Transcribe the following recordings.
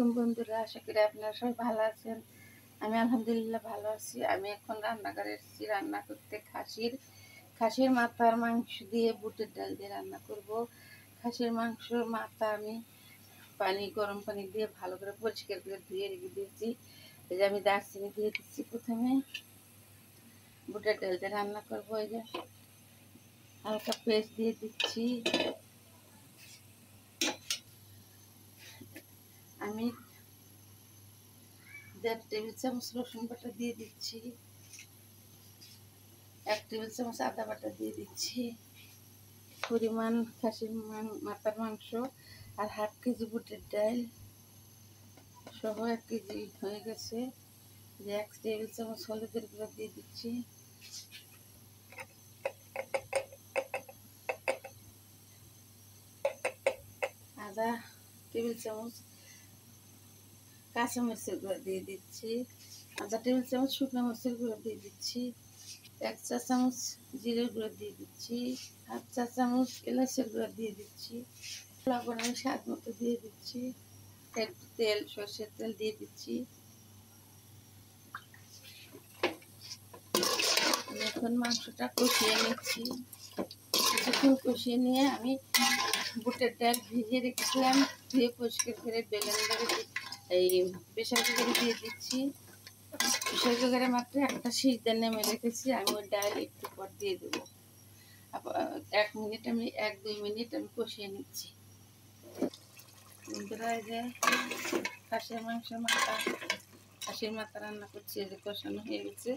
আলাইকুম বন্ধুরা, আশা করি আপনারা সবাই ভালো আছেন। আমি আলহামদুলিল্লাহ ভালো আছি। আমি এখন রান্নাঘরে এসেছি রান্না করতে। খাসির মাথার মাংস দিয়ে বুটের ডাল দিয়ে রান্না করব। খাসির মাংসর মাথা আমি গরম পানি দিয়ে ভালো করে পরিষ্কার করে ধুয়ে রেখে দিয়েছি। এই যে আমি দারচিনি দিয়ে দিচ্ছি। প্রথমে বুটের ডাল দিয়ে রান্না করবো। এই যে হালকা পেস্ট দিয়ে দিচ্ছি। আমি 1.5 টেবিল চামচ রসুন বাটা দিয়ে দিচ্ছি। 1 টেবিল চামচ আদা বাটা দিয়ে দিচ্ছি। পরিমাণ খাসির মাথার মাংস আর 1/2 কেজি বুটের ডাল সহ 1 কেজি হয়ে গেছে। যে 1 টেবিল চামচ হলুদের গুঁড়ো দিয়ে দিচ্ছি। আধা টেবিল চামচ কাঁচামরিচের গুঁড়ো দিয়ে দিচ্ছি। আধা টেবিল চামচ শুকনো মরিচের গুঁড়ো দিয়ে দিচ্ছি। 1 চা চামচ জিরের গুঁড়ো দিয়ে দিচ্ছি। 1/2 চা চামচ এলাচের গুঁড়ো দিয়ে দিচ্ছি। লবণ আমি স্বাদ মতো দিয়ে দিচ্ছি। একটু তেল, সরষের তেল দিয়ে দিচ্ছি। এখন মাংসটা কষিয়ে নিচ্ছি। কিছুক্ষণ কষিয়ে নিয়ে আমি বুটের ডাল ভিজিয়ে রেখেছিলাম, ধুয়ে পরিষ্কার করে ব্লেন্ডারে এই প্রেসার কুকারে দিয়ে দিচ্ছি। প্রেসার কুকারে মাত্র একটা সিটি নেমে রেখেছি। আমি ওই ডাল একটু পর দিয়ে দেবো। 1-2 মিনিট আমি কষিয়ে নিচ্ছি। বন্ধুরা, এই যে খাসির মাথা রান্না করছি। এই যে কষানো হয়ে গেছে।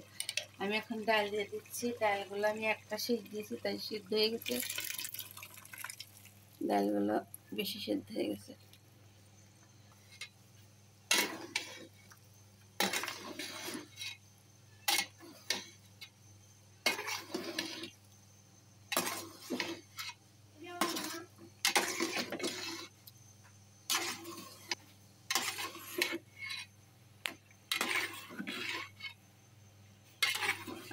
আমি এখন ডাল দিয়ে দিচ্ছি। ডালগুলো আমি একটা সিদ্ধ দিয়েছি, তাই সিদ্ধ হয়ে গেছে। ডালগুলো বেশি সিদ্ধ হয়ে গেছে।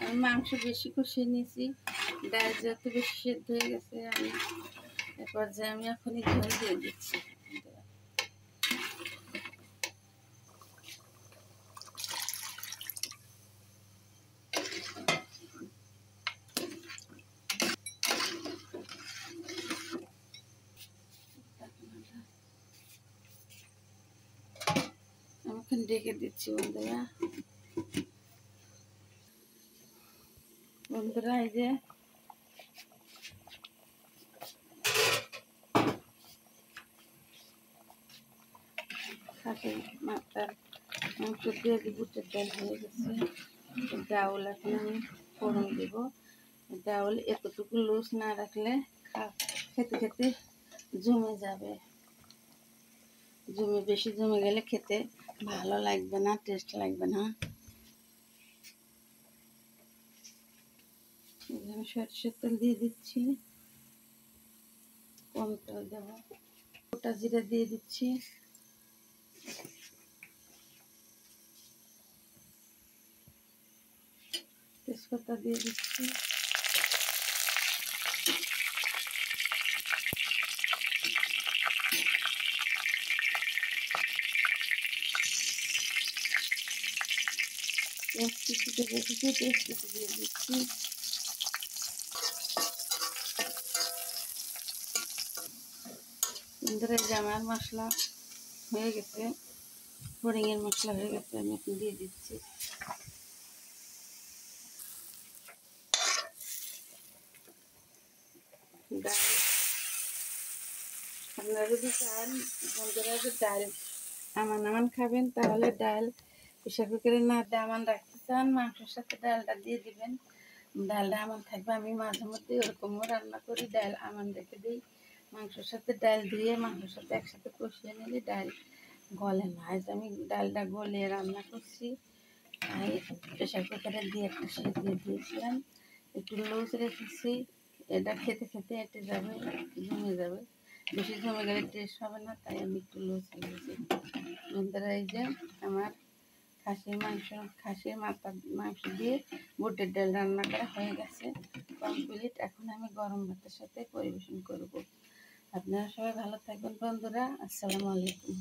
আমি মাংস বেশি কষিয়ে নিয়েছি। ডাল যেহেতু বেশি সিদ্ধ হয়ে গেছে, আমি এ পর্যায়ে আমি এখনই ঝোল দিয়ে দিচ্ছি। আমি এখন ঢেকে দিচ্ছি। বন্ধুরা, এই যে খাসির মাথার মাংস দিয়ে বুটের ডাল হয়ে গেছে। ডাউল এখন আমি ফোড়ন দেব। ডাউল এতটুকু লুজ না রাখলে খেতে খেতে জমে যাবে। বেশি জমে গেলে খেতে ভালো লাগবে না, টেস্ট লাগবে না। আমি সরষের তেল দিয়ে দিচ্ছি। কম তেল দেব। গোটা জিরা দিয়ে দিচ্ছি। তেজপাতা দিয়ে দিচ্ছি। পেঁয়াজ কুচিতে রেখেছি, পেঁয়াজ কুচি দিয়ে দিচ্ছি। ধরে যে আমার মশলা হয়ে গেছে, ফড়িংয়ের মশলা হয়ে গেছে, আমি এখন দিয়ে দিচ্ছি। ডাল আপনারা যদি চান বন্ধুরা যে ডাল আমান খাবেন, তাহলে ডাল প্রেসার কুকারে না দিয়ে আমান রাখতে চান, মাংসের সাথে ডালটা দিয়ে দিবেন। ডালটা আমান থাকবে। আমি মাঝে মধ্যে ওরকমও রান্না করি, ডাল আমান রেখে দিই। মাংসের সাথে ডাল ধুয়ে মাংসের সাথে একসাথে কষিয়ে নিলে ডাল গলে না। আজ আমি ডালটা গলিয়ে রান্না করছি। আমি প্রেসার কুকারে দিয়ে একটা সিটি দিয়ে দিয়েছিলাম, একটু লুজ রেখেছি। এটা খেতে খেতে এঁটে যাবে, জমে যাবে। বেশি জমে গেলে টেস্ট হবে না, তাই আমি একটু লুজ রেখেছি। বন্ধুরা, এই যে আমার খাসির মাংস দিয়ে বুটের ডাল রান্না করা হয়ে গেছে, কমপ্লিট। এখন আমি গরম ভাতের সাথে পরিবেশন করব। আপনারা সবাই ভালো থাকবেন বন্ধুরা। আসসালামু আলাইকুম।